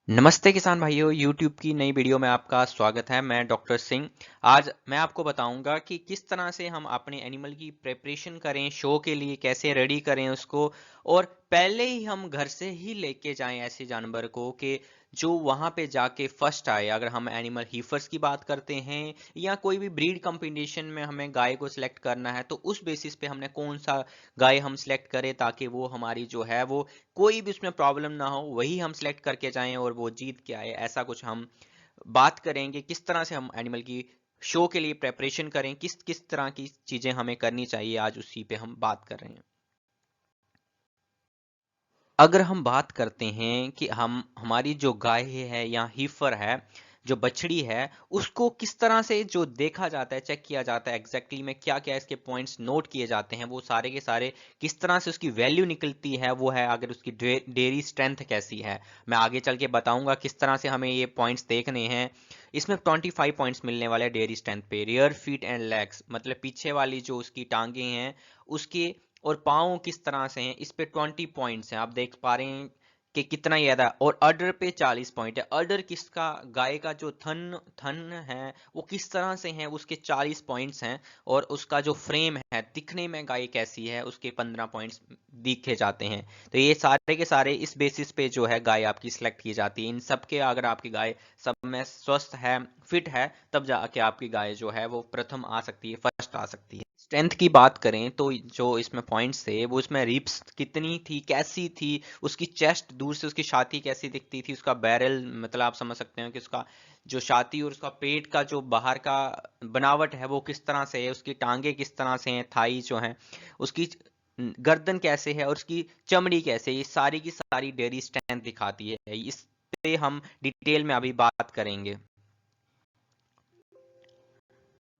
नमस्ते किसान भाइयों, YouTube की नई वीडियो में आपका स्वागत है। मैं डॉक्टर सिंह। आज मैं आपको बताऊंगा कि किस तरह से हम अपने एनिमल की प्रिपरेशन करें, शो के लिए कैसे रेडी करें उसको, और पहले ही हम घर से ही लेके जाएं ऐसे जानवर को कि जो वहां पे जाके फर्स्ट आए। अगर हम एनिमल हीफर्स की बात करते हैं या कोई भी ब्रीड कंपटीशन में हमें गाय को सिलेक्ट करना है, तो उस बेसिस पे हमने कौन सा गाय हम सिलेक्ट करें ताकि वो हमारी जो है वो कोई भी उसमें प्रॉब्लम ना हो, वही हम सिलेक्ट करके जाएं और वो जीत के आए। ऐसा कुछ हम बात करेंगे किस तरह से हम एनिमल की शो के लिए प्रेपरेशन करें, किस किस तरह की चीजें हमें करनी चाहिए, आज उसी पे हम बात कर रहे हैं। अगर हम बात करते हैं कि हम हमारी जो गाय है या हीफर है, जो बछड़ी है, उसको किस तरह से जो देखा जाता है, चेक किया जाता है, एग्जैक्टली में क्या क्या इसके पॉइंट्स नोट किए जाते हैं, वो सारे के सारे किस तरह से उसकी वैल्यू निकलती है, वो है अगर उसकी डेयरी स्ट्रेंथ कैसी है। मैं आगे चल के बताऊंगा किस तरह से हमें ये पॉइंट्स देखने हैं। इसमें 25 पॉइंट्स मिलने वाले डेयरी स्ट्रेंथ पे। रियर फीट एंड लेग्स मतलब पीछे वाली जो उसकी टांगे हैं उसके, और पाँव किस तरह से हैं, इस पे 20 पॉइंट्स हैं। आप देख पा रहे हैं कि कितना ज्यादा। और अडर पे 40 पॉइंट है। अडर किसका, गाय का जो थन थन है वो किस तरह से है, उसके 40 पॉइंट्स हैं। और उसका जो फ्रेम है, दिखने में गाय कैसी है, उसके 15 पॉइंट्स दिखे जाते हैं। तो ये सारे के सारे इस बेसिस पे जो है गाय आपकी सिलेक्ट की जाती है। इन सब के अगर आपकी गाय सब में स्वस्थ है, फिट है, तब जाके आपकी गाय जो है वो प्रथम आ सकती है, फर्स्ट आ सकती है। स्ट्रेंथ की बात करें तो जो इसमें पॉइंट्स थे वो इसमें रिप्स कितनी थी, कैसी थी, उसकी चेस्ट दूर से उसकी छाती कैसी दिखती थी, उसका बैरल मतलब आप समझ सकते हैं कि उसका जो छाती और उसका पेट का जो बाहर का बनावट है वो किस तरह से है, उसकी टांगे किस तरह से हैं, थाई जो है, उसकी गर्दन कैसे है और उसकी चमड़ी कैसे है, ये सारी की सारी डेयरी स्ट्रेंथ दिखाती है। इस पे हम डिटेल में अभी बात करेंगे।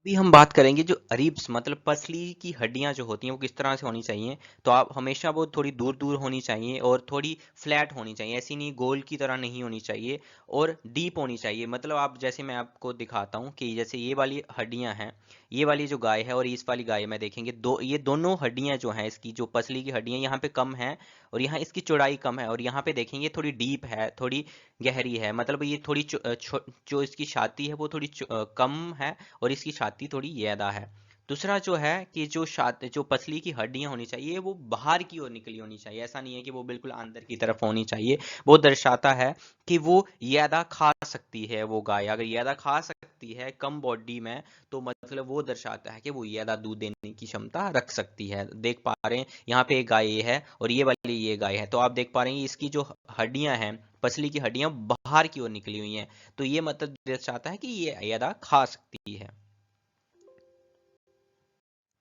अभी हम बात करेंगे जो रिब्स मतलब पसली की हड्डियां जो होती हैं वो किस तरह से होनी चाहिए। तो आप हमेशा वो थोड़ी दूर दूर होनी चाहिए और थोड़ी फ्लैट होनी चाहिए, ऐसी नहीं गोल की तरह नहीं होनी चाहिए, और डीप होनी चाहिए। मतलब आप जैसे मैं आपको दिखाता हूँ कि जैसे ये वाली हड्डियां हैं, ये वाली जो गाय है और इस वाली गाय में देखेंगे, दो ये दोनों हड्डियां जो हैं, इसकी जो पसली की हड्डियां यहाँ पे कम है और यहाँ इसकी चौड़ाई कम है, और यहाँ पे देखेंगे थोड़ी डीप है, थोड़ी गहरी है। मतलब ये थोड़ी जो इसकी छाती है वो थोड़ी कम है और इसकी छाती थोड़ी ज्यादा है। दूसरा जो है कि जो पसली की हड्डियां होनी चाहिए वो बाहर की ओर निकली होनी चाहिए, ऐसा नहीं है कि वो बिल्कुल अंदर की तरफ होनी चाहिए। वो दर्शाता है कि वो ज्यादा खा सकती है। वो गाय अगर ज्यादा खा सकती है कम बॉडी में, तो मतलब वो दर्शाता है कि वो ज्यादा दूध देने की क्षमता रख सकती है। देख पा रहे हैं यहाँ पे एक गाय ये है और ये वाली ये गाय है, तो आप देख पा रहे हैं इसकी जो हड्डियां हैं, पसली की हड्डियां बाहर की ओर निकली हुई हैं। तो ये मतलब दर्शाता है कि ये ज्यादा खा सकती है।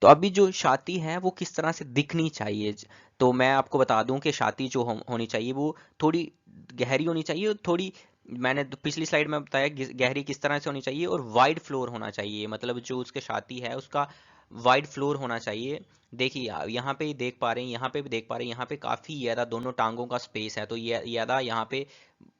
तो अभी जो छाती है वो किस तरह से दिखनी चाहिए, तो मैं आपको बता दूं कि छाती जो होनी चाहिए वो थोड़ी गहरी होनी चाहिए, और थोड़ी, मैंने पिछली स्लाइड में बताया गहरी किस तरह से होनी चाहिए, और वाइड फ्लोर होना चाहिए। मतलब जो उसके छाती है उसका वाइड फ्लोर होना चाहिए। देखिए यहाँ पे देख पा रहे हैं, यहाँ पे भी देख पा रहे हैं, यहाँ पे काफी ज्यादा दोनों टांगों का स्पेस है, तो ये ज्यादा यहाँ पे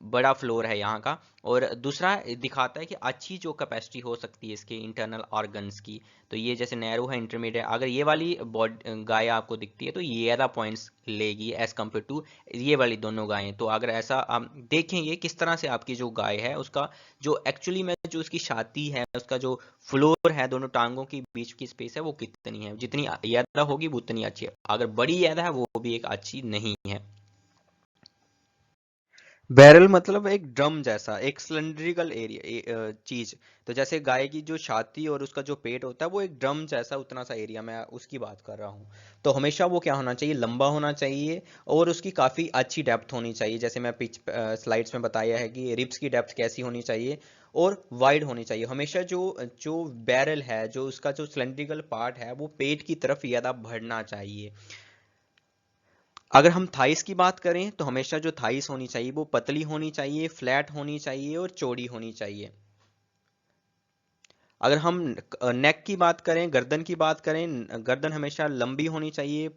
बड़ा फ्लोर है यहाँ का। और दूसरा दिखाता है कि अच्छी जो कैपेसिटी हो सकती है इसके इंटरनल ऑर्गन्स की। तो ये जैसे नैरो है, इंटरमीडिएट, अगर ये वाली गाय आपको दिखती है तो ये ज़्यादा पॉइंट्स लेगी एज कम्पेयर टू ये वाली दोनों गायें। तो अगर ऐसा हम देखेंगे किस तरह से आपकी जो गाय है उसका जो एक्चुअली में जो उसकी छाती है, उसका जो फ्लोर है, दोनों टांगों के बीच की स्पेस है वो कितनी है, जितनी ज़्यादा होगी वो उतनी अच्छी है। अगर बड़ी ज़्यादा है वो भी एक अच्छी नहीं है। बैरल मतलब एक ड्रम जैसा, एक सिलेंड्रिकल एरिया चीज। तो जैसे गाय की जो छाती और उसका जो पेट होता है वो एक ड्रम जैसा, उतना सा एरिया मैं उसकी बात कर रहा हूँ। तो हमेशा वो क्या होना चाहिए, लंबा होना चाहिए, और उसकी काफी अच्छी डेप्थ होनी चाहिए। जैसे मैं पिच स्लाइड्स में बताया है कि रिब्स की डेप्थ कैसी होनी चाहिए, और वाइड होनी चाहिए। हमेशा जो जो बैरल है, जो उसका जो सिलेंड्रिकल पार्ट है वो पेट की तरफ ज्यादा बढ़ना चाहिए। अगर हम थाइस की बात करें तो हमेशा जो थाइस होनी चाहिए वो पतली होनी चाहिए, फ्लैट होनी चाहिए और चौड़ी होनी चाहिए। अगर हम नेक की बात करें, गर्दन की बात करें, गर्दन हमेशा लंबी होनी चाहिए,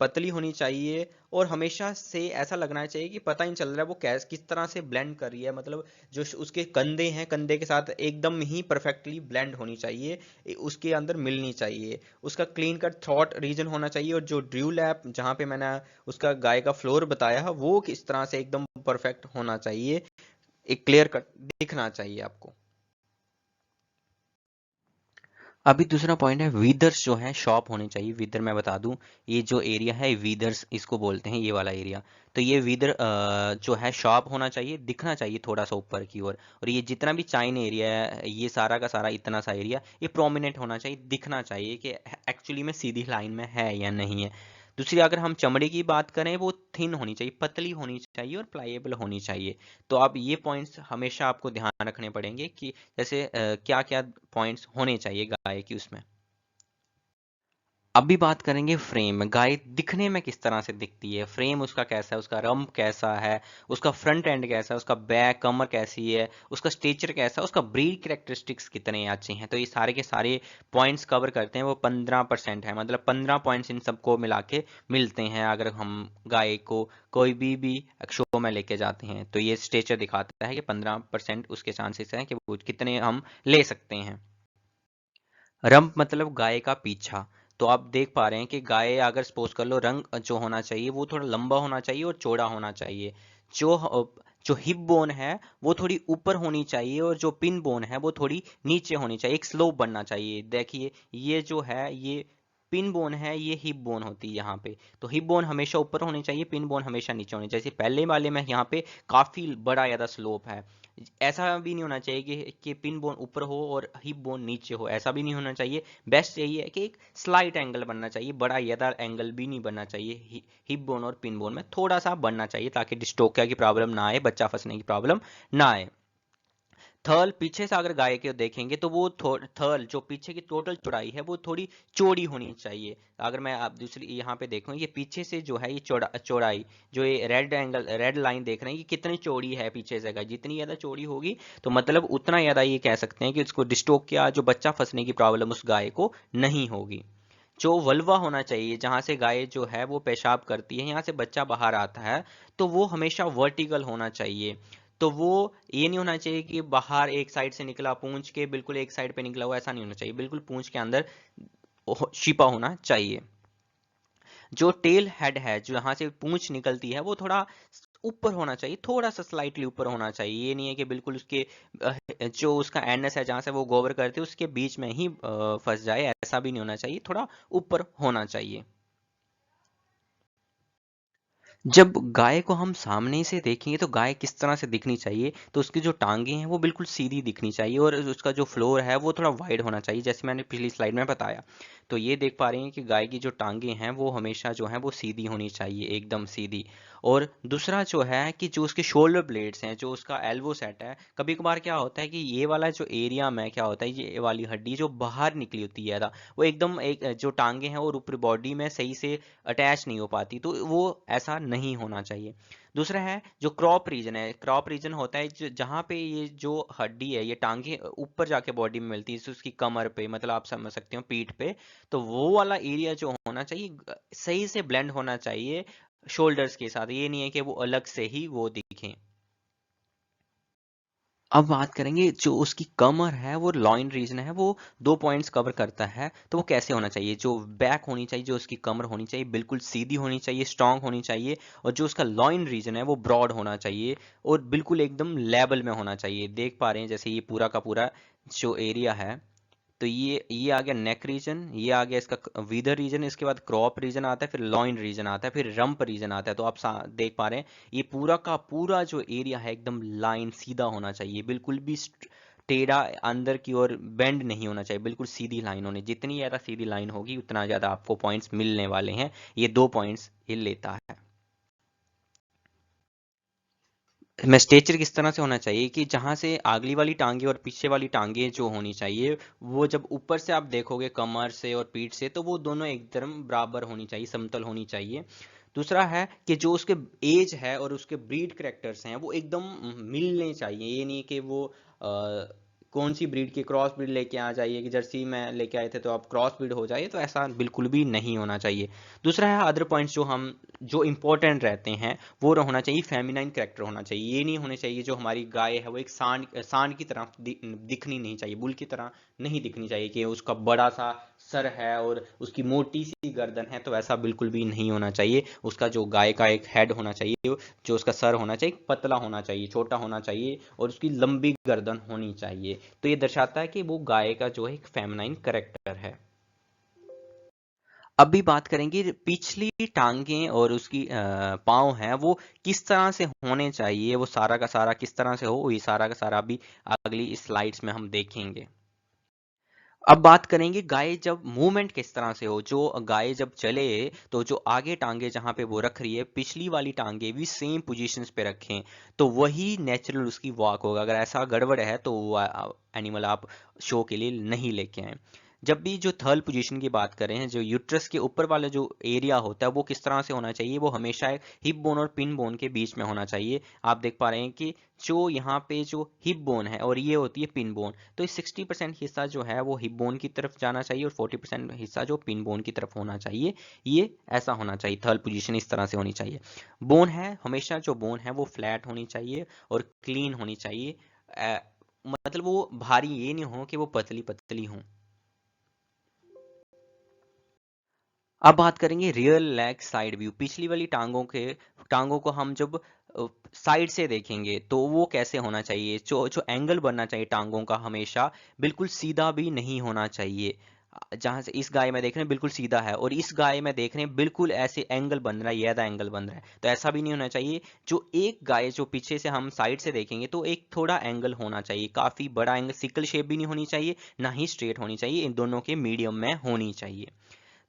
पतली होनी चाहिए, और हमेशा से ऐसा लगना चाहिए कि पता ही नहीं चल रहा है वो किस तरह से ब्लेंड कर रही है, मतलब जो उसके कंधे हैं, कंधे के साथ एकदम ही परफेक्टली ब्लेंड होनी चाहिए, उसके अंदर मिलनी चाहिए। उसका क्लीन कट थ्रॉट रीजन होना चाहिए, और जो ड्रू लैप जहाँ पे मैंने उसका गाय का फ्लोर बताया वो किस तरह से एकदम परफेक्ट होना चाहिए, एक क्लियर कट दिखना चाहिए आपको। अभी दूसरा पॉइंट है वीदर्स जो है शॉप होनी चाहिए। वीदर मैं बता दूं, ये जो एरिया है वीदर्स इसको बोलते हैं, ये वाला एरिया। तो ये वीदर जो है शॉप होना चाहिए, दिखना चाहिए थोड़ा सा ऊपर की ओर। और ये जितना भी चाइन एरिया है, ये सारा का सारा इतना सा एरिया, ये प्रोमिनेंट होना चाहिए, दिखना चाहिए कि एक्चुअली में सीधी लाइन में है या नहीं है। दूसरी, अगर हम चमड़ी की बात करें, वो थिन होनी चाहिए, पतली होनी चाहिए और प्लाईएबल होनी चाहिए। तो अब ये पॉइंट्स हमेशा आपको ध्यान रखने पड़ेंगे कि जैसे क्या क्या पॉइंट्स होने चाहिए गाय की उसमें। अभी बात करेंगे फ्रेम। गाय दिखने में किस तरह से दिखती है, फ्रेम उसका कैसा है, उसका रंप कैसा है, उसका फ्रंट एंड कैसा है, उसका बैक कमर कैसी है, उसका स्टेचर कैसा है, उसका ब्रीड कैरेक्टरिस्टिक्स कितने अच्छे हैं। तो ये सारे के सारे पॉइंट्स कवर करते हैं, वो 15% है, मतलब 15 पॉइंट्स इन सबको मिला के मिलते हैं। अगर हम गाय को कोई भी शो में लेके जाते हैं, तो ये स्टेचर दिखाता है कि 15% उसके चांसेस हैं कि वो कितने हम ले सकते हैं। रंप मतलब गाय का पीछा। तो आप देख पा रहे हैं कि गाय, अगर सपोज कर लो, रंग जो होना चाहिए वो थोड़ा लंबा होना चाहिए और चौड़ा होना चाहिए। जो हिप बोन है वो थोड़ी ऊपर होनी चाहिए, और जो पिन बोन है वो थोड़ी नीचे होनी चाहिए, एक स्लोप बनना चाहिए। देखिए ये जो है, ये पिन बोन है, ये हिप बोन होती है यहाँ पे। तो हिप बोन हमेशा ऊपर होनी चाहिए, पिन बोन हमेशा नीचे होनी चाहिए। जैसे पहले वाले में यहाँ पे काफी बड़ा ज्यादा स्लोप है। ऐसा भी नहीं होना चाहिए कि पिन बोन ऊपर हो और हिप बोन नीचे हो, ऐसा भी नहीं होना चाहिए। बेस्ट यही है कि एक स्लाइट एंगल बनना चाहिए, बड़ा ज्यादा एंगल भी नहीं बनना चाहिए। हिप बोन और पिन बोन में थोड़ा सा बनना चाहिए, ताकि डिस्टोकिया की प्रॉब्लम ना आए, बच्चा फंसने की प्रॉब्लम ना आए। थर्ल, पीछे से अगर गाय के देखेंगे तो वो थर्ल जो पीछे की टोटल चौड़ाई है वो थोड़ी चौड़ी होनी चाहिए। अगर मैं आप दूसरी यहाँ पे देखूँ, ये पीछे से जो है ये चौड़ाई, जो ये रेड लाइन देख रहे हैं, ये कितनी चौड़ी है पीछे से गाय, जितनी ज़्यादा चौड़ी होगी तो मतलब उतना ज़्यादा ये कह सकते हैं कि उसको डिस्टोकिया, जो बच्चा फंसने की प्रॉब्लम उस गाय को नहीं होगी। जो वल्वा होना चाहिए, जहाँ से गाय जो है वो पेशाब करती है, यहाँ से बच्चा बाहर आता है, तो वो हमेशा वर्टिकल होना चाहिए। तो वो ये नहीं होना चाहिए कि बाहर एक साइड से निकला पूंछ के बिल्कुल एक साइड पे निकला हुआ, ऐसा नहीं होना चाहिए, बिल्कुल पूंछ के अंदर छिपा होना चाहिए। जो टेल हेड है, जो यहाँ से पूंछ निकलती है, वो थोड़ा ऊपर होना चाहिए, थोड़ा सा स्लाइटली ऊपर होना चाहिए। ये नहीं है कि बिल्कुल उसके जो उसका एनएस है जहाँ से वो गोबर करते है उसके बीच में ही फंस जाए, ऐसा भी नहीं होना चाहिए, थोड़ा ऊपर होना चाहिए। जब गाय को हम सामने से देखेंगे तो गाय किस तरह से दिखनी चाहिए, तो उसकी जो टांगे हैं वो बिल्कुल सीधी दिखनी चाहिए, और उसका जो फ्लोर है वो थोड़ा वाइड होना चाहिए, जैसे मैंने पिछली स्लाइड में बताया। तो ये देख पा रहे हैं कि गाय की जो टांगे हैं वो हमेशा जो है वो सीधी होनी चाहिए, एकदम सीधी। और दूसरा जो है कि जो उसके शोल्डर ब्लेड्स हैं, जो उसका एल्बो सेट है, कभी कभार क्या होता है कि ये वाला जो एरिया में क्या होता है, ये वाली हड्डी जो बाहर निकली होती है ज़्यादा, वो एकदम एक जो टांगे हैं और ऊपर बॉडी में सही से अटैच नहीं हो पाती, तो वो ऐसा नहीं होना चाहिए। दूसरा है जो क्रॉप रीजन है। क्रॉप रीजन होता है जहाँ पे ये जो हड्डी है, ये टांगे ऊपर जाके बॉडी में मिलती है, जैसे उसकी कमर पे, मतलब आप समझ सकते हो पीठ पे। तो वो वाला एरिया जो होना चाहिए सही से ब्लेंड होना चाहिए शोल्डर्स के साथ, ये नहीं है कि वो अलग से ही वो दिखें। अब बात करेंगे जो उसकी कमर है, वो लॉइन रीजन है, वो 2 पॉइंट्स कवर करता है। तो वो कैसे होना चाहिए, जो बैक होनी चाहिए, जो उसकी कमर होनी चाहिए बिल्कुल सीधी होनी चाहिए, स्ट्रांग होनी चाहिए, और जो उसका लॉइन रीजन है वो ब्रॉड होना चाहिए, और बिल्कुल एकदम लेवल में होना चाहिए। देख पा रहे हैं जैसे ये पूरा का पूरा जो एरिया है, तो ये आ गया नेक रीजन, ये आ गया इसका वीदर रीजन, इसके बाद क्रॉप रीजन आता है, फिर लॉइन रीजन आता है, फिर रंप रीजन आता है। तो आप देख पा रहे हैं ये पूरा का पूरा जो एरिया है एकदम लाइन सीधा होना चाहिए, बिल्कुल भी टेढ़ा अंदर की ओर बेंड नहीं होना चाहिए, बिल्कुल सीधी लाइन होनी। जितनी ज़्यादा सीधी लाइन होगी उतना ज़्यादा आपको पॉइंट्स मिलने वाले हैं। ये 2 पॉइंट्स ये लेता है। मैं स्ट्रेचर किस तरह से होना चाहिए कि जहाँ से अगली वाली टांगे और पीछे वाली टांगे जो होनी चाहिए, वो जब ऊपर से आप देखोगे कमर से और पीठ से, तो वो दोनों एकदम बराबर होनी चाहिए, समतल होनी चाहिए। दूसरा है कि जो उसके एज है और उसके ब्रीड करेक्टर्स हैं वो एकदम मिलने चाहिए। ये नहीं कि वो कौन सी ब्रीड की क्रॉस ब्रीड लेके आ जाइए कि जर्सी में लेके आए थे तो आप क्रॉस ब्रीड हो जाइए, तो ऐसा बिल्कुल भी नहीं होना चाहिए। दूसरा है अदर पॉइंट्स जो इंपॉर्टेंट रहते हैं वो होना चाहिए, फेमिनाइन कैरेक्टर होना चाहिए। ये नहीं होने चाहिए जो हमारी गाय है वो एक सांड सांड की तरह दिखनी नहीं चाहिए, बुल की तरह नहीं दिखनी चाहिए कि उसका बड़ा सा सर है और उसकी मोटी सी गर्दन है, तो ऐसा बिल्कुल भी नहीं होना चाहिए। उसका जो गाय का एक हेड होना चाहिए, जो उसका सर होना चाहिए पतला होना चाहिए, छोटा होना चाहिए और उसकी लंबी गर्दन होनी चाहिए। तो ये दर्शाता है कि वो गाय का जो है एक फेमिनाइन कैरेक्टर है। अब भी बात करेंगे पिछली टांगें और उसकी पाँव हैं वो किस तरह से होने चाहिए, वो सारा का सारा किस तरह से हो, ये सारा का सारा भी अगली स्लाइड्स में हम देखेंगे। अब बात करेंगे गाय जब मूवमेंट किस तरह से हो, जो गाय जब चले तो जो आगे टांगे जहां पे वो रख रही है पिछली वाली टांगे भी सेम पोजीशंस पे रखें, तो वही नेचुरल उसकी वॉक होगा। अगर ऐसा गड़बड़ है तो वो एनिमल आप शो के लिए नहीं लेके आए। जब भी जो थर्ड पोजीशन की बात करें, जो यूट्रस के ऊपर वाला जो एरिया होता है वो किस तरह से होना चाहिए, वो हमेशा हिप बोन और पिन बोन के बीच में होना चाहिए। आप देख पा रहे हैं कि जो यहाँ पे जो हिप बोन है और ये होती है पिन बोन, तो इस 60% हिस्सा जो है वो हिप बोन की तरफ जाना चाहिए और 40% हिस्सा जो पिन बोन की तरफ होना चाहिए। ये ऐसा होना चाहिए, थर्ड पोजीशन इस तरह से होनी चाहिए। बोन है, हमेशा जो बोन है वो फ्लैट होनी चाहिए और क्लीन होनी चाहिए। मतलब वो भारी ये नहीं हो कि वो पतली पतली हो। अब बात करेंगे रियल लेग साइड व्यू। पिछली वाली टांगों को हम जब साइड से देखेंगे तो वो कैसे होना चाहिए, जो जो एंगल बनना चाहिए टांगों का हमेशा बिल्कुल सीधा भी नहीं होना चाहिए। जहां से इस गाय में देख रहे हैं बिल्कुल सीधा है और इस गाय में देख रहे हैं बिल्कुल ऐसे एंगल बन रहा है, ये एंगल बन रहा है, तो ऐसा भी नहीं होना चाहिए। जो एक गाय जो पीछे से हम साइड से देखेंगे तो एक थोड़ा एंगल होना चाहिए, काफी बड़ा एंगल, सिकल शेप भी नहीं होनी चाहिए ना ही स्ट्रेट होनी चाहिए, इन दोनों के मीडियम में होनी चाहिए।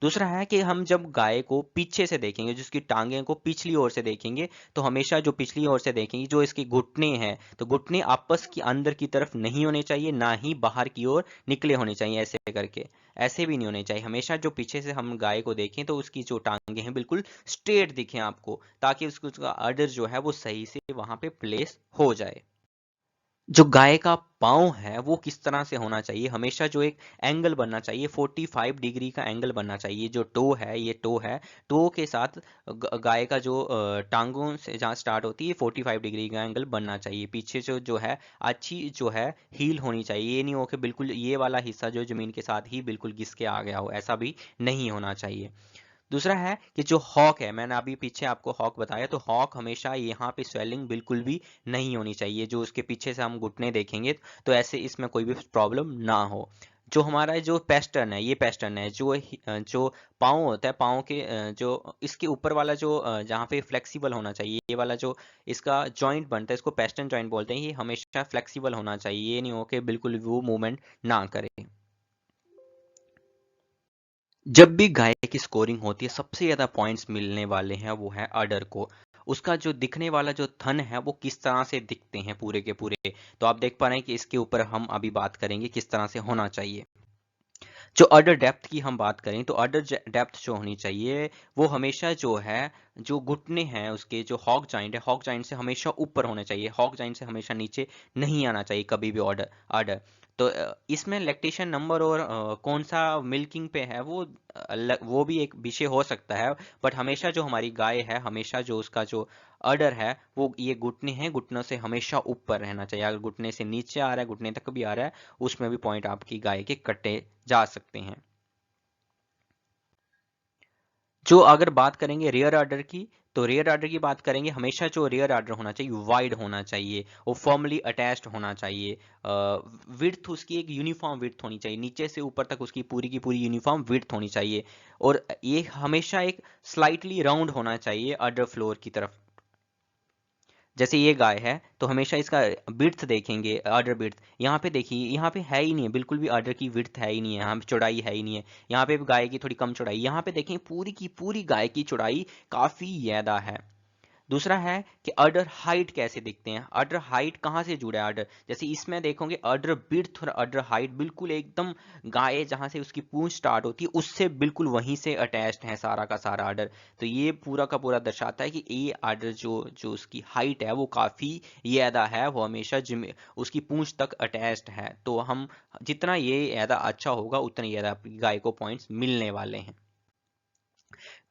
दूसरा है कि हम जब गाय को पीछे से देखेंगे, जिसकी टांगे को पिछली ओर से देखेंगे, तो हमेशा जो पिछली ओर से देखेंगे जो इसके घुटने हैं तो घुटने आपस की अंदर की तरफ नहीं होने चाहिए, ना ही बाहर की ओर निकले होने चाहिए ऐसे करके, ऐसे भी नहीं होने चाहिए। हमेशा जो पीछे से हम गाय को देखें तो उसकी जो टांगे हैं बिल्कुल स्ट्रेट दिखें आपको, ताकि उसका अडर जो है वो सही से वहां पे प्लेस हो जाए। जो गाय का पाँव है वो किस तरह से होना चाहिए, हमेशा जो एक एंगल बनना चाहिए 45 डिग्री का एंगल बनना चाहिए। जो टो है, ये टो है, टो के साथ गाय का जो टांगों से जहाँ स्टार्ट होती है 45 डिग्री का एंगल बनना चाहिए। पीछे जो है अच्छी जो है हील होनी चाहिए, ये नहीं हो कि बिल्कुल ये वाला हिस्सा जो जमीन के साथ ही बिल्कुल घिस के आ गया हो, ऐसा भी नहीं होना चाहिए। दूसरा है कि जो हॉक है, मैंने अभी पीछे आपको हॉक बताया, तो हॉक हमेशा यहाँ पे स्वेलिंग बिल्कुल भी नहीं होनी चाहिए। जो उसके पीछे से हम घुटने देखेंगे तो ऐसे इसमें कोई भी प्रॉब्लम ना हो। जो हमारा जो पेस्टर्न है, ये पेस्टर्न है जो पाँव होता है, पाँव के जो इसके ऊपर वाला जो जहाँ पे फ्लेक्सिबल होना चाहिए, ये वाला जो इसका जॉइंट बनता है इसको पेस्टर्न जॉइंट बोलते हैं, ये हमेशा फ्लेक्सिबल होना चाहिए, ये नहीं हो कि बिल्कुल वो मूवमेंट ना करे। जब भी गाय की स्कोरिंग होती है सबसे ज्यादा पॉइंट्स मिलने वाले हैं वो है अडर को। उसका जो दिखने वाला जो थन है वो किस तरह से दिखते हैं पूरे के पूरे, तो आप देख पा रहे हैं कि इसके ऊपर हम अभी बात करेंगे किस तरह से होना चाहिए। जो अडर डेप्थ की हम बात करें तो अडर डेप्थ जो होनी चाहिए वो हमेशा जो है, जो घुटने हैं उसके जो हॉक जॉइंट है, हॉक जॉइंट से हमेशा ऊपर होने चाहिए, हॉक जॉइंट से हमेशा नीचे नहीं आना चाहिए कभी भी ऑर्डर आर्डर। तो इसमें लैक्टेशन नंबर और कौन सा मिल्किंग पे है वो भी एक विषय हो सकता है, बट हमेशा जो हमारी गाय है हमेशा जो उसका जो अडर है वो ये घुटने हैं, घुटनों से हमेशा ऊपर रहना चाहिए। अगर घुटने से नीचे आ रहा है, घुटने तक भी आ रहा है, उसमें भी पॉइंट आपकी गाय के कटे जा सकते हैं। जो अगर बात करेंगे रियर आर्डर की, तो रियर आर्डर की बात करेंगे, हमेशा जो रियर आर्डर होना चाहिए वाइड होना चाहिए, वो फॉर्मली अटैच्ड होना चाहिए। विड्थ उसकी एक यूनिफॉर्म विड्थ होनी चाहिए, नीचे से ऊपर तक उसकी पूरी की पूरी यूनिफॉर्म विड्थ होनी चाहिए। और ये हमेशा एक स्लाइटली राउंड होना चाहिए आर्डर फ्लोर की तरफ। जैसे ये गाय है तो हमेशा इसका विड्थ देखेंगे, आर्डर विड्थ यहाँ पे देखिए, यहाँ पे है ही नहीं है, बिल्कुल भी आर्डर की विड्थ है ही नहीं है, यहाँ पे चौड़ाई है ही नहीं है। यहाँ पे भी गाय की थोड़ी कम चौड़ाई, यहाँ पे देखें पूरी की पूरी गाय की चौड़ाई काफी ज्यादा है। दूसरा है कि अडर हाइट कैसे दिखते हैं, अडर हाइट कहाँ से जुड़ा है अडर, जैसे इसमें देखोगे अडर बिड्थ और अडर हाइट बिल्कुल एकदम गाय जहाँ से उसकी पूंछ स्टार्ट होती है उससे बिल्कुल वहीं से अटैच्ड है सारा का सारा अडर। तो ये पूरा का पूरा दर्शाता है कि ये अडर जो जो उसकी हाइट है वो काफ़ी ज़्यादा है, वो हमेशा उसकी पूंछ तक अटैच्ड है। तो हम जितना ये ज़्यादा अच्छा होगा उतनी ज़्यादा आपकी गाय को पॉइंट्स मिलने वाले हैं।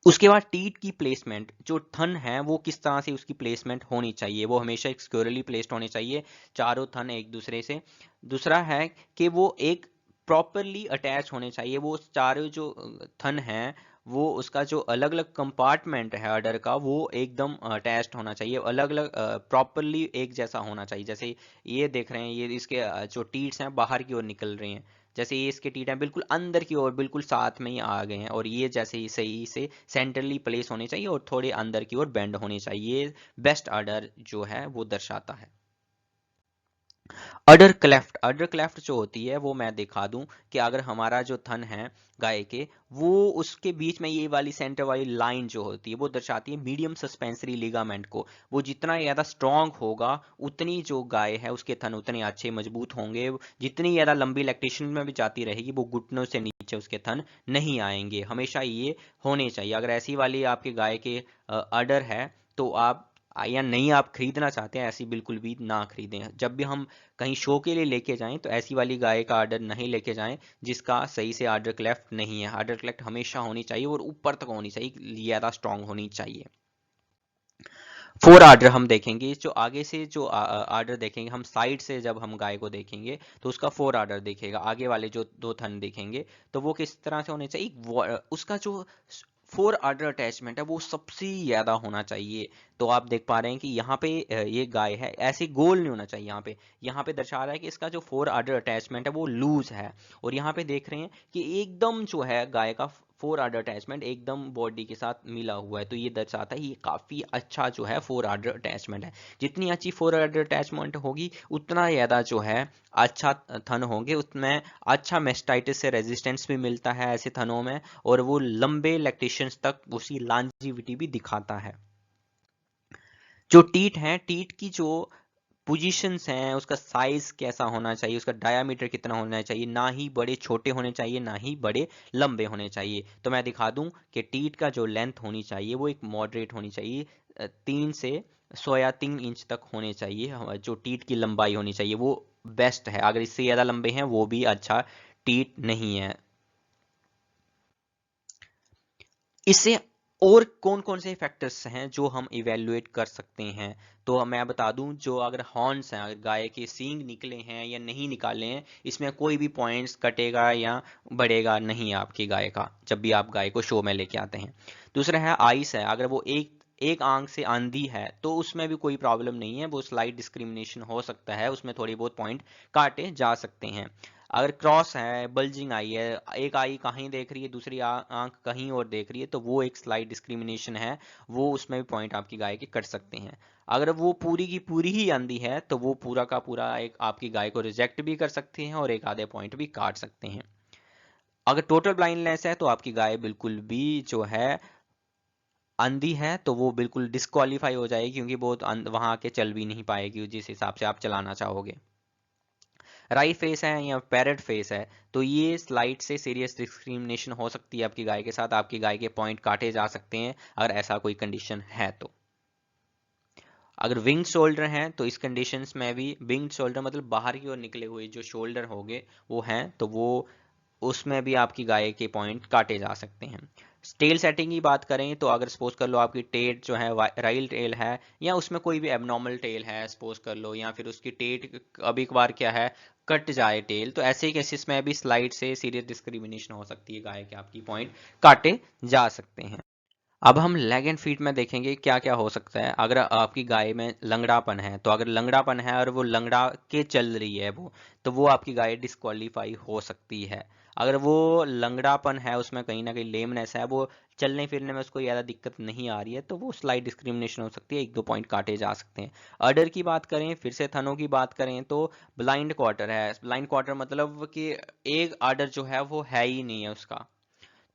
उसके बाद टीट की प्लेसमेंट, जो थन है वो किस तरह से उसकी प्लेसमेंट होनी चाहिए, वो हमेशा एक स्क्वेयरली प्लेस्ड होने चाहिए, चारों थन एक दूसरे से। दूसरा है कि वो एक प्रॉपरली अटैच होने चाहिए, वो चारों जो थन हैं वो उसका जो अलग अलग कंपार्टमेंट है अडर का वो एकदम अटैच्ड होना चाहिए, अलग अलग प्रॉपरली एक जैसा होना चाहिए। जैसे ये देख रहे हैं ये इसके जो टीट्स हैं बाहर की ओर निकल रहे हैं, जैसे ये इसके टीट हैं बिल्कुल अंदर की ओर बिल्कुल साथ में ही आ गए हैं, और ये जैसे ही सही से सेंटरली प्लेस होने चाहिए और थोड़े अंदर की ओर बेंड होने चाहिए, बेस्ट ऑर्डर जो है वो दर्शाता है। अडर क्लेफ्ट, अडर क्लेफ्ट जो होती है वो मैं दिखा दूं कि अगर हमारा जो थन है गाय के वो उसके बीच में ये वाली सेंटर वाली लाइन जो होती है वो दर्शाती है मीडियम सस्पेंसरी लिगामेंट को। वो जितना ज़्यादा स्ट्रांग होगा उतनी जो गाय है उसके थन उतने अच्छे मजबूत होंगे, जितनी ज़्यादा लंबी लैक्टेशन में भी जाती रहेगी वो घुटनों से नीचे उसके थन नहीं आएंगे, हमेशा ये होने चाहिए। अगर ऐसी वाली आपके गाय के अडर है तो आप या नहीं आप खरीदना चाहते हैं ऐसी बिल्कुल भी ना खरीदें। जब भी हम कहीं शो के लिए लेके जाएं तो ऐसी वाली गाय का आर्डर नहीं लेके जाएं जिसका सही से आर्डर क्लेफ्ट नहीं है। आर्डर क्लेफ्ट हमेशा होनी चाहिए और ऊपर तक होनी चाहिए, ज़्यादा स्ट्रांग होनी चाहिए। फोर आर्डर हम देखेंगे, जो आगे से जो आर्डर देखेंगे हम साइड से, जब हम गाय को देखेंगे तो उसका फोर आर्डर देखेगा, आगे वाले जो दो थन देखेंगे तो वो किस तरह से होने चाहिए, उसका जो फोर आर्डर अटैचमेंट है वो सबसे ज्यादा होना चाहिए। तो आप देख पा रहे हैं कि यहाँ पे ये गाय है ऐसे गोल नहीं होना चाहिए, यहाँ पे दर्शा रहा है कि इसका जो फोर आर्डर अटैचमेंट है वो लूज है, और यहाँ पे देख रहे हैं कि एकदम जो है गाय का फोर आर्डर अटैचमेंट एकदम बॉडी के साथ मिला हुआ है। तो ये दर्शाता है ये काफी अच्छा जो है फोर आर्डर अटैचमेंट है। जितनी अच्छी फोर आर्डर अटैचमेंट होगी उतना ज्यादा जो है अच्छा थन होंगे, उसमें अच्छा मेस्टाइटिस से रेजिस्टेंस भी मिलता है ऐसे थनों में, और वो लंबे लैक्टेशंस तक उसकी लॉन्जिविटी भी दिखाता है। जो टीट है, टीट की जो पोजीशंस हैं, उसका साइज कैसा होना चाहिए, उसका डायामीटर कितना होना चाहिए, ना ही बड़े छोटे होने चाहिए ना ही बड़े लंबे होने चाहिए। तो मैं दिखा दूं कि टीट का जो लेंथ होनी चाहिए वो एक मॉडरेट होनी चाहिए, 3 से 1.3 इंच तक होने चाहिए। जो टीट की लंबाई होनी चाहिए वो बेस्ट है, अगर इससे ज़्यादा लंबे हैं वो भी अच्छा टीट नहीं है। इससे और कौन कौन से फैक्टर्स हैं जो हम इवेल्युएट कर सकते हैं, तो मैं बता दूं जो अगर हॉर्न्स हैं, अगर गाय के सींग निकले हैं या नहीं निकाले हैं, इसमें कोई भी पॉइंट्स कटेगा या बढ़ेगा नहीं आपकी गाय का जब भी आप गाय को शो में लेके आते हैं। दूसरा है आइस है, अगर वो एक एक आंख से अंधी है तो उसमें भी कोई प्रॉब्लम नहीं है, वो स्लाइट डिस्क्रिमिनेशन हो सकता है, उसमें थोड़ी बहुत पॉइंट काटे जा सकते हैं। अगर क्रॉस है, बल्जिंग आई है, एक आई कहीं देख रही है दूसरी आंख कहीं और देख रही है, तो वो एक स्लाइट डिस्क्रिमिनेशन है, वो उसमें भी पॉइंट आपकी गाय के कट सकते हैं। अगर वो पूरी की पूरी ही अंधी है तो वो पूरा का पूरा एक आपकी गाय को रिजेक्ट भी कर सकते हैं और एक आधे पॉइंट भी काट सकते हैं। अगर टोटल ब्लाइंडनेस है तो आपकी गाय बिल्कुल भी जो है अंधी है तो वो बिल्कुल डिस्क्वालीफाई हो जाएगी, क्योंकि वो वहां आके चल भी नहीं पाएगी जिस हिसाब से आप चलाना चाहोगे। राइट फेस है या पैरेट फेस है तो ये स्लाइड से सीरियस डिस्क्रिमिनेशन हो सकती है आपकी गाय के साथ, आपकी गाय के पॉइंट काटे जा सकते हैं अगर ऐसा कोई कंडीशन है तो। अगर विंग शोल्डर हैं तो इस कंडीशंस में भी, विंग शोल्डर मतलब बाहर की ओर निकले हुए जो शोल्डर होंगे वो हैं तो वो उसमें भी आपकी गाय के पॉइंट काटे जा सकते हैं। टेल सेटिंग की बात करें तो अगर सपोज कर लो आपकी टेल जो है राइल टेल है या उसमें कोई भी एबनॉर्मल टेल है सपोज कर लो, या फिर उसकी टेल कभी कभार क्या है कट जाए टेल, तो ऐसे केसेस में भी स्लाइड से सीरियस डिस्क्रिमिनेशन हो सकती है, गाय के आपकी पॉइंट काटे जा सकते हैं। अब हम लेग एंड फीट में देखेंगे क्या क्या हो सकता है अगर आपकी गाय में लंगड़ापन है। तो अगर लंगड़ापन है और वो लंगड़ा के चल रही है वो, तो वो आपकी गाय डिस्क्वालीफाई हो सकती है। अगर वो लंगड़ापन है उसमें कहीं ना कहीं लेमनेस है, वो चलने फिरने में उसको ज़्यादा दिक्कत नहीं आ रही है, तो वो स्लाइट डिस्क्रिमिनेशन हो सकती है, एक दो पॉइंट काटे जा सकते हैं। अडर की बात करें, फिर से थनों की बात करें तो ब्लाइंड क्वार्टर है। ब्लाइंड क्वार्टर मतलब कि एक आर्डर जो है वो है ही नहीं है उसका,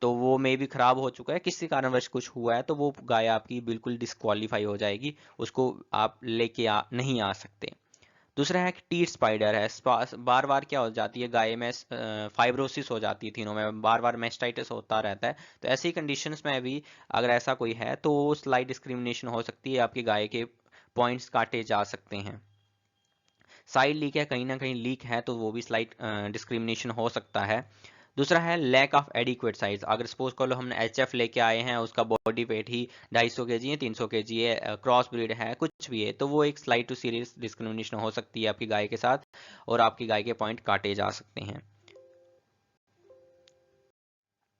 तो वो मे भी खराब हो चुका है, किसी कारणवश कुछ हुआ है, तो वो गाय आपकी बिल्कुल डिस्क्वालीफाई हो जाएगी, उसको आप लेके नहीं आ सकते। दूसरा है कि टीथ स्पाइडर है, बार बार क्या हो जाती है गाय में, फाइब्रोसिस हो जाती है, तीनों में बार बार मेस्टाइटिस होता रहता है। तो ऐसी कंडीशंस में भी अगर ऐसा कोई है तो स्लाइट डिस्क्रिमिनेशन हो सकती है, आपकी गाय के पॉइंट्स काटे जा सकते हैं। साइड लीक है, कहीं ना कहीं लीक है, तो वो भी स्लाइट डिस्क्रिमिनेशन हो सकता है। दूसरा है लैक ऑफ एडिक्वेट साइज, अगर सपोज कर लो हमने एचएफ लेके आए हैं, उसका बॉडी वेट ही 250 kg है, 300 kg है, क्रॉस ब्रीड है, कुछ भी है, तो वो एक स्लाइट टू सीरियस डिस्क्रिमिनेशन हो सकती है आपकी गाय के साथ, और आपकी गाय के पॉइंट काटे जा सकते हैं।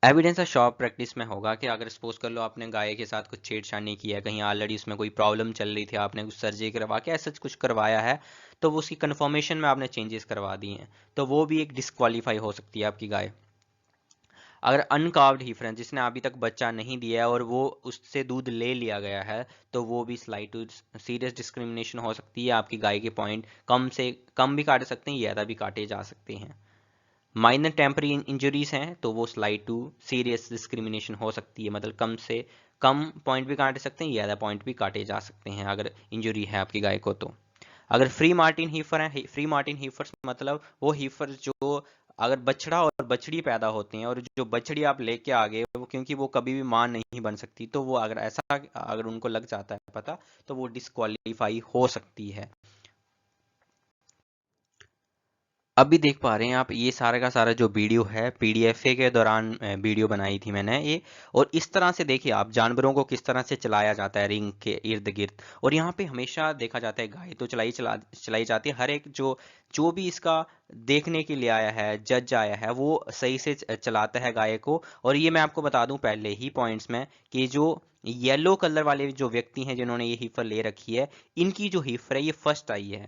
एविडेंस ऑफ शॉप प्रैक्टिस में होगा कि अगर सपोज कर लो आपने गाय के साथ कुछ छेड़छाड़ किया है, कहीं ऑलरेडी उसमें कोई प्रॉब्लम चल रही थी, आपने कुछ सर्जरी करवा के ऐसा कुछ करवाया है, तो वो उसकी कन्फर्मेशन में आपने चेंजेस करवा दिए हैं, तो वो भी एक डिस्क्वालीफाई हो सकती है आपकी गाय। अगर अनकार्व्ड हीफर जिसने अभी तक बच्चा नहीं दिया है और वो उससे दूध ले लिया गया है, तो वो भी स्लाइट टू सीरियस डिस्क्रिमिनेशन हो सकती है, आपकी गाय के पॉइंट कम से कम भी काट सकते हैं, ज़्यादा भी काटे जा सकते हैं। माइनर टेम्पररी इंजरीज हैं तो वो स्लाइट टू सीरियस डिस्क्रिमिनेशन हो सकती है, मतलब कम से कम पॉइंट भी काट सकते हैं, ज़्यादा पॉइंट भी काटे जा सकते हैं अगर इंजरी है आपकी गाय को। तो अगर फ्री मार्टिन हीफर है, फ्री मार्टिन हीफर्स मतलब वो हीफर जो अगर बछड़ा और बछड़ी पैदा होते हैं, और जो बछड़ी आप लेके आ गए वो, क्योंकि वो कभी भी मां नहीं बन सकती, तो वो अगर ऐसा अगर उनको लग जाता है पता, तो वो डिस्क्वालीफाई हो सकती है। अभी देख पा रहे हैं आप, ये सारा का सारा जो वीडियो है पीडीएफए के दौरान वीडियो बनाई थी मैंने ये, और इस तरह से देखिए आप जानवरों को किस तरह से चलाया जाता है रिंग के इर्द गिर्द, और यहाँ पे हमेशा देखा जाता है गाय तो चलाई जाती है, हर एक जो जो भी इसका देखने के लिए आया है, जज आया है, वो सही से चलाता है गाय को। और ये मैं आपको बता दूं पहले ही पॉइंट्स में कि जो येलो कलर वाले जो व्यक्ति हैं जिन्होंने ये हीफर ले रखी है, इनकी जो हीफर है ये फर्स्ट आई है,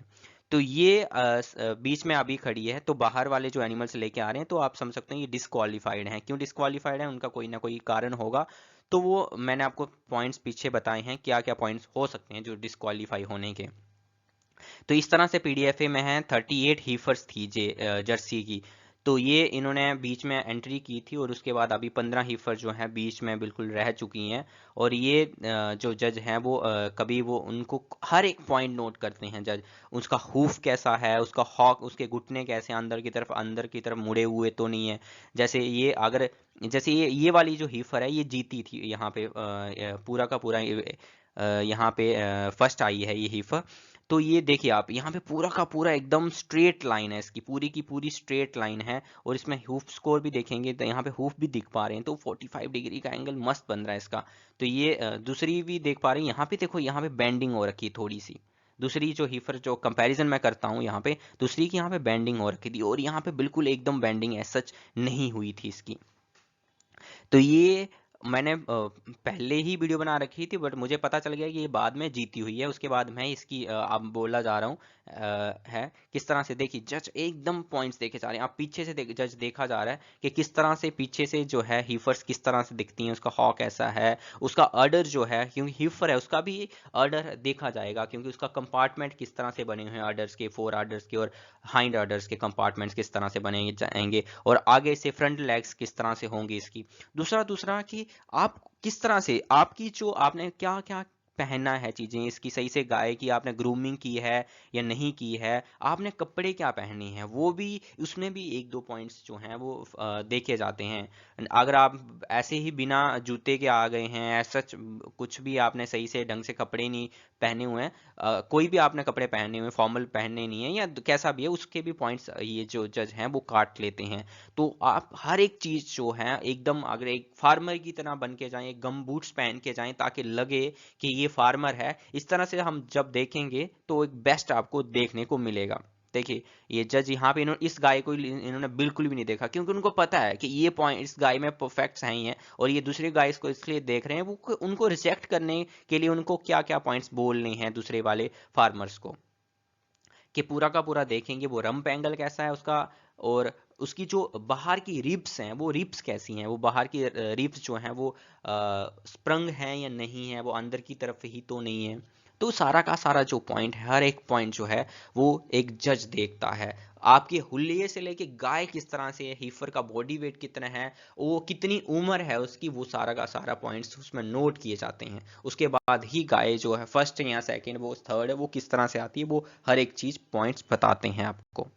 तो ये बीच में अभी खड़ी है, तो बाहर वाले जो एनिमल्स लेके आ रहे हैं, तो आप समझ सकते हैं ये डिस्क्वालीफाइड हैं। क्यों डिस्क्वालीफाइड है, उनका कोई ना कोई कारण होगा, तो वो मैंने आपको पॉइंट्स पीछे बताए हैं, क्या क्या पॉइंट्स हो सकते हैं जो डिस्क्वालीफाई होने के। तो इस तरह से पीडीएफए में है 38 हीफर्स थी जर्सी की, तो ये इन्होंने बीच में एंट्री की थी, और उसके बाद अभी 15 हीफर जो हैं बीच में बिल्कुल रह चुकी हैं। और ये जो जज हैं वो कभी वो उनको हर एक पॉइंट नोट करते हैं जज, उसका हूफ कैसा है, उसका हॉक, उसके घुटने कैसे अंदर की तरफ मुड़े हुए तो नहीं है। जैसे ये अगर जैसे ये वाली जो हीफर है ये जीती थी यहाँ पे, पूरा का पूरा यहाँ पे फर्स्ट आई है ये हीफर। तो ये देखिए आप यहाँ पे पूरा का पूरा एकदम स्ट्रेट लाइन है, इसकी पूरी की पूरी स्ट्रेट लाइन है, और इसमें हूफ स्कोर भी देखेंगे तो यहाँ पे हूफ भी दिख पा रहे हैं, तो 45 डिग्री का एंगल मस्त बन रहा है इसका। तो ये दूसरी भी देख पा रहे हैं, यहाँ पे देखो यहाँ पे बेंडिंग हो रखी है थोड़ी सी, दूसरी जो हीफर जो कंपैरिजन मैं करता हूँ यहाँ पे, दूसरी की यहाँ पे बेंडिंग हो रखी थी, और यहाँ पे बिल्कुल एकदम बेंडिंग है सच नहीं हुई थी इसकी। तो ये मैंने पहले ही वीडियो बना रखी थी, बट मुझे पता चल गया कि ये बाद में जीती हुई है, उसके बाद मैं इसकी अब बोला जा रहा हूँ है किस तरह से। देखिए जज एकदम पॉइंट्स देखे जा रहे हैं, आप पीछे से जज देखा जा रहा है कि किस तरह से पीछे से जो है हीफर्स किस तरह से दिखती हैं, उसका हॉक ऐसा है, उसका अडर जो है, क्योंकि हीफर है उसका भी अडर देखा जाएगा, क्योंकि उसका कंपार्टमेंट किस तरह से बने हुए हैं अडर्स के, फोर अडर्स के और हाइंड अडर्स के कंपार्टमेंट्स किस तरह से बने जाएंगे, और आगे से फ्रंट लेग्स किस तरह से होंगी इसकी। दूसरा कि आप किस तरह से आपकी जो आपने क्या क्या पहनना है चीजें इसकी, सही से गाय की आपने ग्रूमिंग की है या नहीं की है, आपने कपड़े क्या पहने हैं, वो भी उसमें भी एक दो पॉइंट्स जो हैं वो देखे जाते हैं। अगर आप ऐसे ही बिना जूते के आ गए हैं, ऐसा कुछ भी आपने सही से ढंग से कपड़े नहीं पहने हुए हैं, कोई भी आपने कपड़े पहने हुए फॉर्मल पहने नहीं है या कैसा भी है, उसके भी पॉइंट्स ये जो जज हैं वो काट लेते हैं। तो आप हर एक चीज जो है एकदम अगर एक फार्मर की तरह बन के जाएं, गम बूट्स पहन के जाएं, ताकि लगे कि ये फार्मर है, इस तरह से हम जब देखेंगे तो एक बेस्ट आपको देखने को मिलेगा। देखिए ये जज यहाँ पे इन्होंने इस गाय को इन्होंने बिल्कुल भी नहीं देखा, क्योंकि उनको पता है कि ये पॉइंट इस गाय में परफेक्ट्स हैं ही हैं, और ये दूसरी गाय इसको इसलिए देख रहे हैं वो उनको रिजेक्ट करने के लिए उनको क्या क्या पॉइंट्स बोलने हैं दूसरे वाले फार्मर्स को, कि पूरा का पूरा देखेंगे वो रंप एंगल कैसा है उसका, और उसकी जो बाहर की रिब्स हैं वो रिब्स कैसी हैं, वो बाहर की रिब्स जो हैं वो स्प्रंग हैं या नहीं है, वो अंदर की तरफ ही तो नहीं है। तो सारा का सारा जो पॉइंट है, हर एक पॉइंट जो है वो एक जज देखता है। आपके हुलिये से लेके गाय किस तरह से है, हीफर का बॉडी वेट कितना है, वो कितनी उम्र है उसकी, वो सारा का सारा पॉइंट्स उसमें नोट किए जाते हैं। उसके बाद ही गाय जो है फर्स्ट या सेकंड, वो थर्ड है, वो किस तरह से आती है, वो हर एक चीज पॉइंट्स बताते हैं आपको।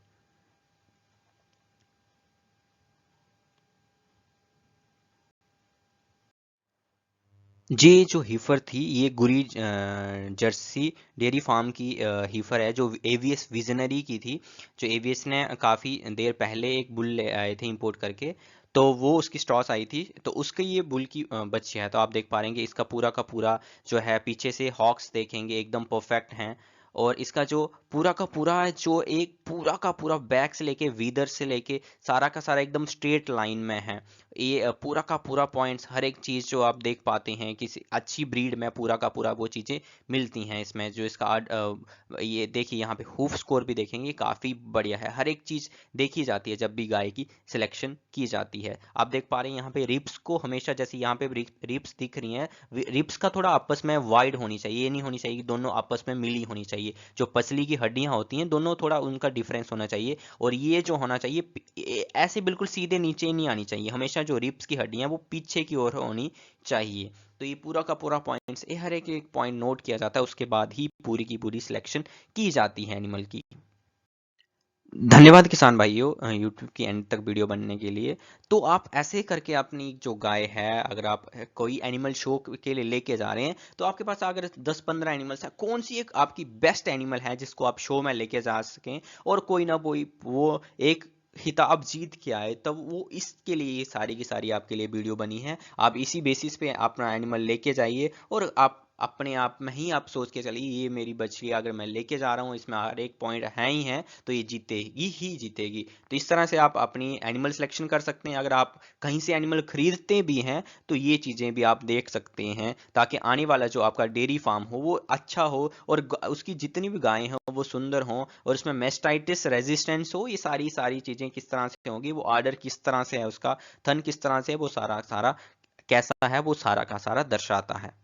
जी, जो हीफर थी ये गुरी जर्सी डेयरी फार्म की हीफर है, जो एवीएस विजनरी की थी। जो एवीएस ने काफ़ी देर पहले एक बुल ले आए थे इंपोर्ट करके, तो वो उसकी स्टॉस आई थी, तो उसके ये बुल की बच्ची है। तो आप देख पा रहे हैं कि इसका पूरा का पूरा जो है पीछे से हॉक्स देखेंगे एकदम परफेक्ट हैं। और इसका जो पूरा का पूरा है, जो एक पूरा का पूरा बैक से लेके वीदर से लेके सारा का सारा एकदम स्ट्रेट लाइन में है। ये पूरा का पूरा पॉइंट्स, हर एक चीज़ जो आप देख पाते हैं किसी अच्छी ब्रीड में पूरा का पूरा वो चीज़ें मिलती हैं इसमें। जो इसका ये देखिए यहाँ पे हूफ स्कोर भी देखेंगे, काफ़ी बढ़िया है। हर एक चीज़ देखी जाती है जब भी गाय की सिलेक्शन की जाती है। आप देख पा रहे हैं यहाँ पे रिप्स को हमेशा, जैसे यहाँ पे रिप्स दिख रही हैं, रिप्स का थोड़ा आपस में वाइड होनी चाहिए, ये नहीं होनी चाहिए कि दोनों आपस में मिली होनी चाहिए। जो पसली की हड्डियां होती हैं दोनों, थोड़ा उनका डिफरेंस होना चाहिए। और ये जो होना चाहिए ऐसे बिल्कुल सीधे नीचे नहीं आनी चाहिए, हमेशा जो रिब्स की हड्डियां वो पीछे की ओर होनी चाहिए। तो ये पूरा का पूरा पॉइंट्स, ये हर एक एक पॉइंट नोट किया जाता है, उसके बाद ही पूरी की पूरी सिलेक्शन की जाती है एनिमल की। धन्यवाद किसान भाइयों यूट्यूब की एंड तक वीडियो बनने के लिए। तो आप ऐसे करके अपनी जो गाय है, अगर आप कोई एनिमल शो के लिए लेके जा रहे हैं, तो आपके पास अगर 10-15 एनिमल्स है, कौन सी एक आपकी बेस्ट एनिमल है जिसको आप शो में लेके जा सकें, और कोई ना कोई वो एक खिताब जीत के आए, तब वो इसके लिए ये सारी की सारी आपके लिए वीडियो बनी है। आप इसी बेसिस पे अपना एनिमल लेके जाइए, और आप अपने आप में ही आप सोच के चलिए ये मेरी बछड़ी अगर मैं लेके जा रहा हूँ, इसमें हर एक पॉइंट है ही है, तो ये जीतेगी ही जीतेगी। तो इस तरह से आप अपनी एनिमल सिलेक्शन कर सकते हैं। अगर आप कहीं से एनिमल खरीदते भी हैं, तो ये चीज़ें भी आप देख सकते हैं, ताकि आने वाला जो आपका डेयरी फार्म हो वो अच्छा हो, और उसकी जितनी भी गायें हों वो सुंदर हों, और उसमें मेस्टाइटिस रेजिस्टेंस हो। ये सारी सारी चीज़ें किस तरह से होंगी, वो आर्डर किस तरह से है, उसका थन किस तरह से है, वो सारा सारा कैसा है, वो सारा का सारा दर्शाता है।